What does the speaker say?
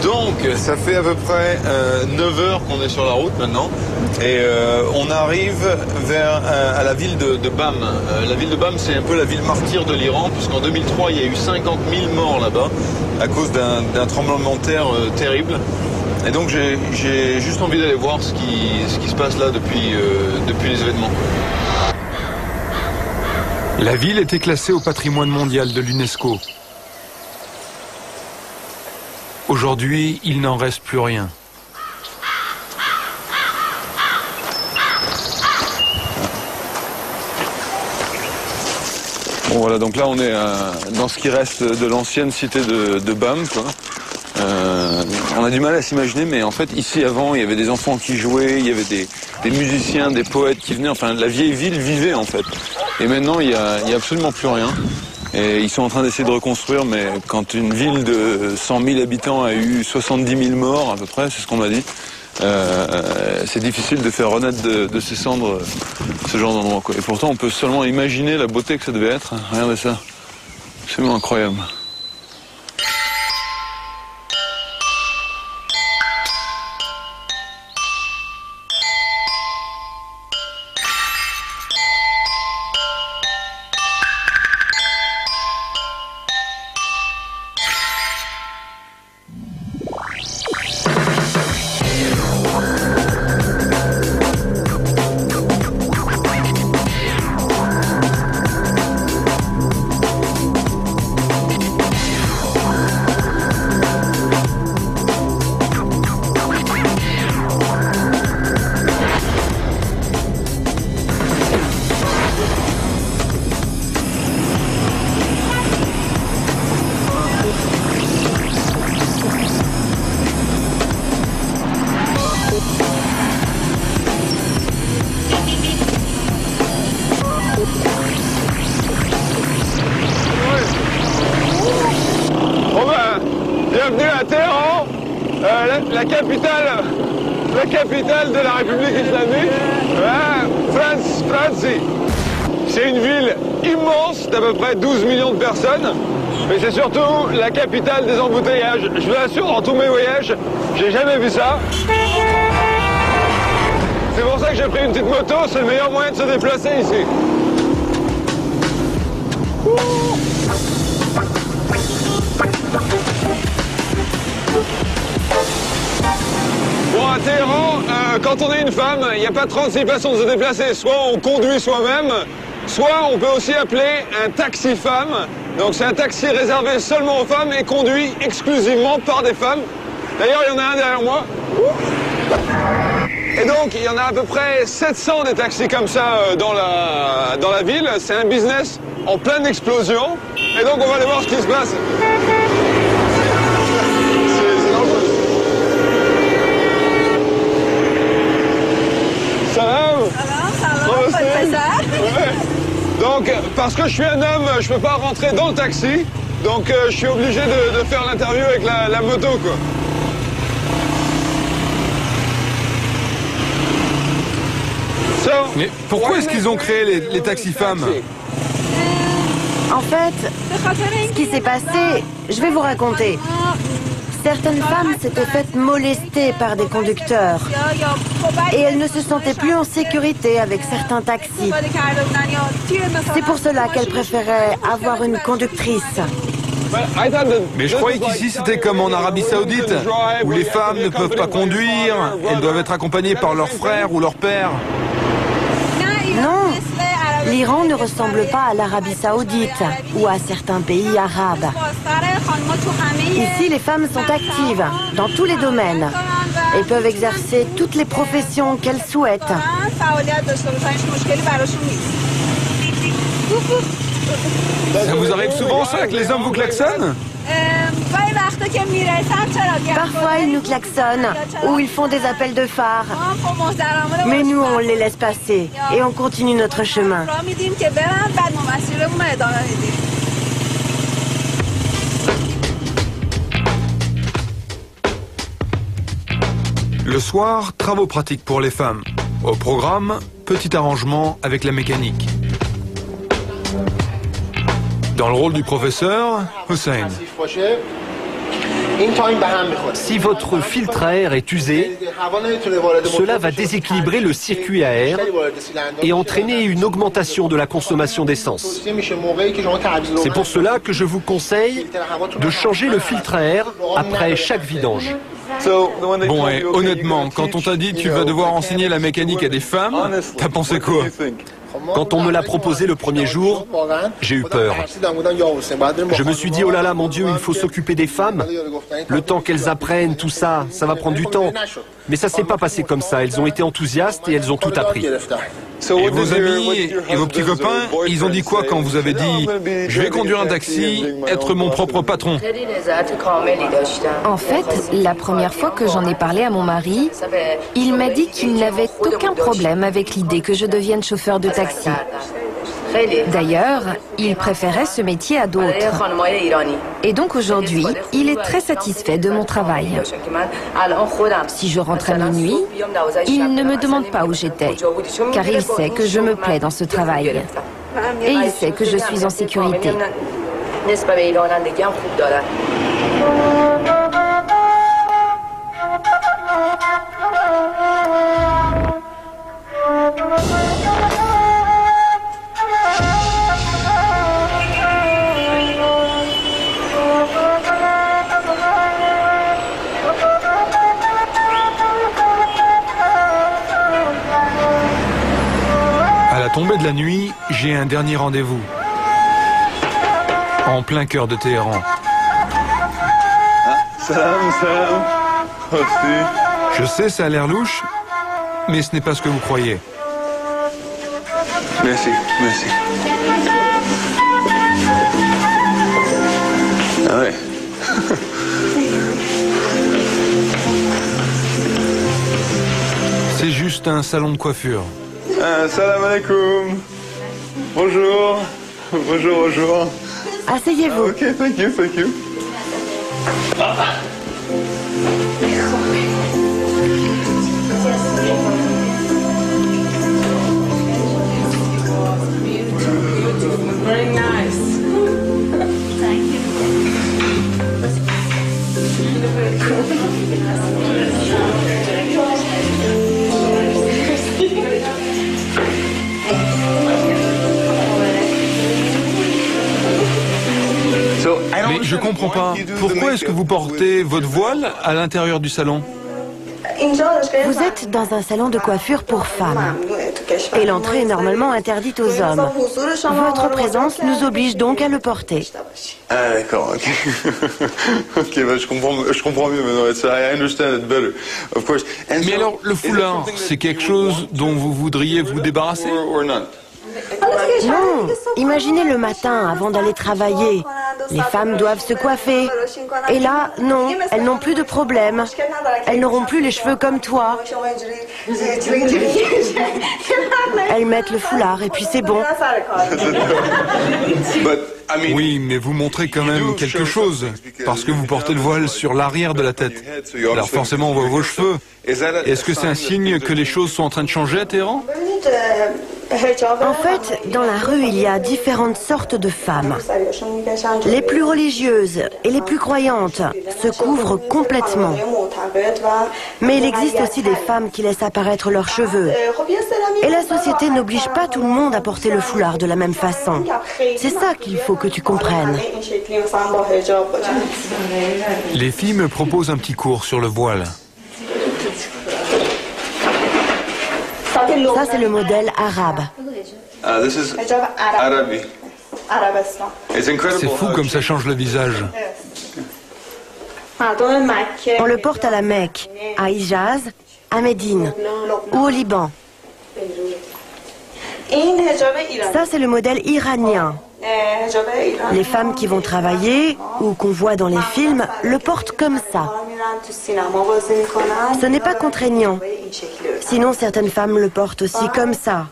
Donc, ça fait à peu près 9 heures qu'on est sur la route maintenant. Et on arrive à la ville de Bam. La ville de Bam, c'est un peu la ville martyre de l'Iran, puisqu'en 2003, il y a eu 50 000 morts là-bas, à cause d'un tremblement de terre terrible. Et donc, j'ai juste envie d'aller voir ce qui se passe là depuis les événements. La ville était classée au patrimoine mondial de l'UNESCO. Aujourd'hui, il n'en reste plus rien. Bon voilà, donc là on est dans ce qui reste de l'ancienne cité de Bam, quoi. On a du mal à s'imaginer, mais en fait ici avant il y avait des enfants qui jouaient, il y avait des musiciens, des poètes qui venaient, enfin la vieille ville vivait en fait. Et maintenant il y a absolument plus rien. Et ils sont en train d'essayer de reconstruire, mais quand une ville de 100 000 habitants a eu 70 000 morts à peu près, c'est ce qu'on m'a dit, c'est difficile de faire renaître de ses cendres ce genre d'endroit, quoi. Et pourtant on peut seulement imaginer la beauté que ça devait être. Regardez ça, c'est vraiment incroyable. Bienvenue à Téhéran, la capitale de la République islamique, France. C'est une ville immense d'à peu près 12 millions de personnes, mais c'est surtout la capitale des embouteillages. Je vous assure, dans tous mes voyages, j'ai jamais vu ça. C'est pour ça que j'ai pris une petite moto, c'est le meilleur moyen de se déplacer ici. Bon, à Téhéran, quand on est une femme, il n'y a pas 36 façons de se déplacer. Soit on conduit soi-même, soit on peut aussi appeler un taxi-femme. Donc c'est un taxi réservé seulement aux femmes et conduit exclusivement par des femmes. D'ailleurs, il y en a un derrière moi. Et donc, il y en a à peu près 700 des taxis comme ça dans la ville. C'est un business en pleine explosion. Et donc, on va aller voir ce qui se passe. Donc, parce que je suis un homme, je peux pas rentrer dans le taxi. Donc, je suis obligé de faire l'interview avec la moto, quoi. Mais pourquoi est-ce qu'ils ont créé les taxis-femmes? En fait, ce qui s'est passé, je vais vous raconter. Certaines femmes s'étaient faites molester par des conducteurs et elles ne se sentaient plus en sécurité avec certains taxis. C'est pour cela qu'elles préféraient avoir une conductrice. Mais je croyais qu'ici c'était comme en Arabie Saoudite, où les femmes ne peuvent pas conduire, elles doivent être accompagnées par leur frère ou leur père. Non, l'Iran ne ressemble pas à l'Arabie Saoudite ou à certains pays arabes. Ici, les femmes sont actives dans tous les domaines et peuvent exercer toutes les professions qu'elles souhaitent. Ça vous arrive souvent ça, que les hommes vous klaxonnent? Parfois, ils nous klaxonnent ou ils font des appels de phare. Mais nous, on les laisse passer et on continue notre chemin. Le soir, travaux pratiques pour les femmes. Au programme, petit arrangement avec la mécanique. Dans le rôle du professeur, Hussein. Si votre filtre à air est usé, cela va déséquilibrer le circuit à air et entraîner une augmentation de la consommation d'essence. C'est pour cela que je vous conseille de changer le filtre à air après chaque vidange. Bon, et honnêtement, quand on t'a dit tu vas devoir enseigner la mécanique à des femmes, t'as pensé quoi? Quand on me l'a proposé le premier jour, j'ai eu peur. Je me suis dit, oh là là, mon Dieu, il faut s'occuper des femmes. Le temps qu'elles apprennent tout ça, ça va prendre du temps. Mais ça s'est pas passé comme ça. Elles ont été enthousiastes et elles ont tout appris. Et vos amis et vos petits copains, ils ont dit quoi quand vous avez dit « Je vais conduire un taxi, être mon propre patron » ? En fait, la première fois que j'en ai parlé à mon mari, il m'a dit qu'il n'avait aucun problème avec l'idée que je devienne chauffeur de taxi. D'ailleurs, il préférait ce métier à d'autres. Et donc aujourd'hui, il est très satisfait de mon travail. Si je rentre à minuit, il ne me demande pas où j'étais, car il sait que je me plais dans ce travail. Et il sait que je suis en sécurité. À la tombée de la nuit, j'ai un dernier rendez-vous. En plein cœur de Téhéran. Salam, salam. Je sais, ça a l'air louche, mais ce n'est pas ce que vous croyez. Merci, merci. Ah ouais. C'est juste un salon de coiffure. Salam alaikum. Bonjour. Bonjour, bonjour. Asseyez-vous. Ok, thank you, thank you. Very nice. Thank you. Mais je comprends pas. Pourquoi est-ce que vous portez votre voile à l'intérieur du salon? Vous êtes dans un salon de coiffure pour femmes. Et l'entrée est normalement interdite aux hommes. Votre présence nous oblige donc à le porter. Ah d'accord, ok. Ok, bah, je comprends mieux maintenant. I understand it better, of course. Mais alors, le foulard, c'est quelque chose dont vous voudriez vous débarrasser? Or not? Non, imaginez le matin avant d'aller travailler. Les femmes doivent se coiffer. Et là, non, elles n'ont plus de problème. Elles n'auront plus les cheveux comme toi. Elles mettent le foulard et puis c'est bon. Oui, mais vous montrez quand même quelque chose, parce que vous portez le voile sur l'arrière de la tête. Alors forcément, on voit vos cheveux. Est-ce que c'est un signe que les choses sont en train de changer à Téhéran? En fait, dans la rue, il y a différentes sortes de femmes. Les plus religieuses et les plus croyantes se couvrent complètement. Mais il existe aussi des femmes qui laissent apparaître leurs cheveux. Et la société n'oblige pas tout le monde à porter le foulard de la même façon. C'est ça qu'il faut que tu comprennes. Les filles me proposent un petit cours sur le voile. Ça, c'est le modèle arabe. This is Arabi. C'est fou comme ça change le visage. On le porte à la Mecque, à Hijaz, à Médine ou au Liban. Ça, c'est le modèle iranien. Les femmes qui vont travailler ou qu'on voit dans les films le portent comme ça. Ce n'est pas contraignant. Sinon, certaines femmes le portent aussi comme ça.